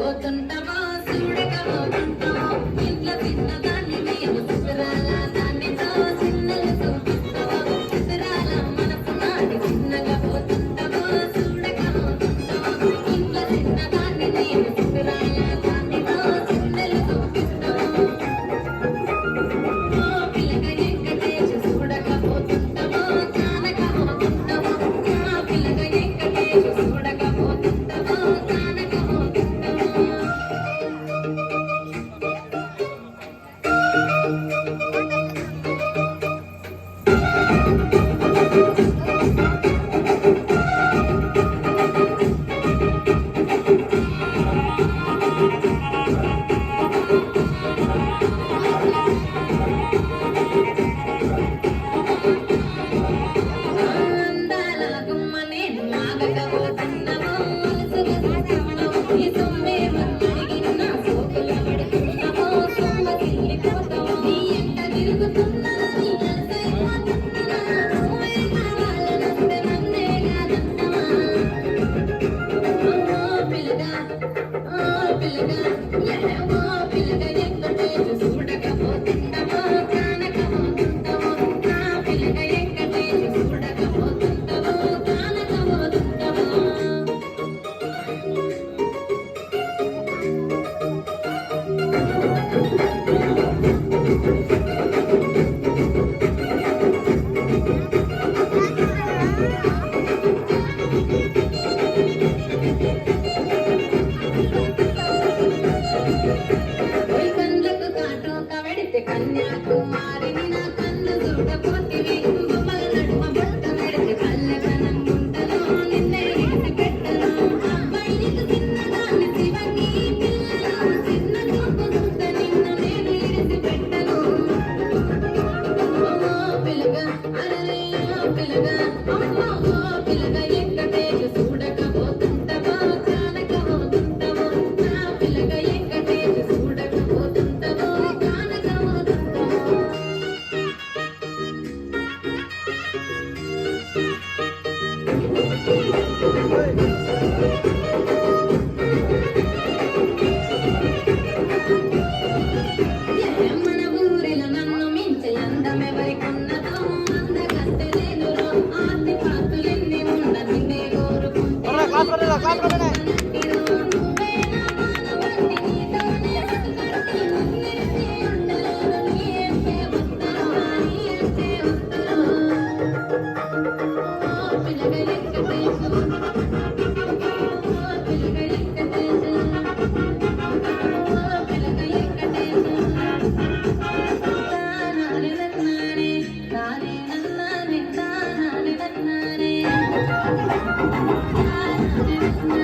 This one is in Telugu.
పోతుంటావా చూడగా పోతుంటావా ఇంట్లో తిన్నదాన్ని నేను సుతరాల దాన్నితో చిన్నలు చూపిస్తావా సుతరాల మనసు నాటి చిన్నగా పోతుంటావా చూడగా పోతుంటావా ఇంట్లో తిన్నదాన్ని నేను సుతరాల దాన్నితో చిన్నలు చూపిస్తావా పిల్లగా ఎక్కటేసి చూడగా పోతుంటావా కానగా పోతుంటావా పిల్లగా ఎక్కటేసి చూడగా పోతుంటావా కానగా పోతుంటావా అందాల గుమ్మ నేను ఆగకపోతున్నావా అలసుగా చూస్తున్నావా ఈ సొమ్మే అడిగిన నా సోకుల పడుతున్నావా సొమ్మ తిరిగిపోతావా నీ ఎంట తిరుగుతున్నా నీ అలసైపోతున్నా నువ్వే కావాలనంటే నన్నే కాదన్నావా పిల్లగా పిల్లగా ఎడవో పిల్లగా ఎక్కటేసి చూడకపోతుంటావా కానకపోతుంటావా నా పిల్లగా ఎక్కటేసి చూడకపోతుంటావా కానకపోతుంటావా ఓయ్ కండ్లకు కాటుక వెడితే కన్యాకుమారిని నా కన్ను చూడపోతివి బొమ్మల నడుమ బొట్ట పెడితే చల్లదనం గుంటలో నిన్నే విడిచి పెట్టను అబ్బాయిలకు చిన్నదాన్ని శివకి పిల్లలో చిన్న చూపు చూస్తే నిన్ను నేను విడిచి పెట్టను ఓ పిల్లగా అరే ఓ పిల్లగా అమ్మో ఓ పిల్లగా ఎక్కటేసి చూడకపోతుంటావా కానకపోతుంటావా నా పిల్లగా ఎక్కటేసి చూడకపోతుంటావా కానకపోతుంటావా మన ఊరిలో నన్ను మించే అందమెవరికున్నదో అందగత్తె లేదురో ఆస్తి పాస్తులెన్ని ఉన్న నిన్నే కోరుకుంటే నువ్వే నా మానవంతి నీతోనే బతుకంటే నన్నేసే ఉండలేను నీ ఎంటే వస్తావా నీ ఎంటే వస్తావా ఓ పిల్లగా ఎక్కటేసి ఓ పిల్లగా ఎక్కటేసి ఓ పిల్లగా ఎక్కటేసి తానానే నన్నానే తానే నన్నానే తానానే నన్నానే తానానే నన్నానే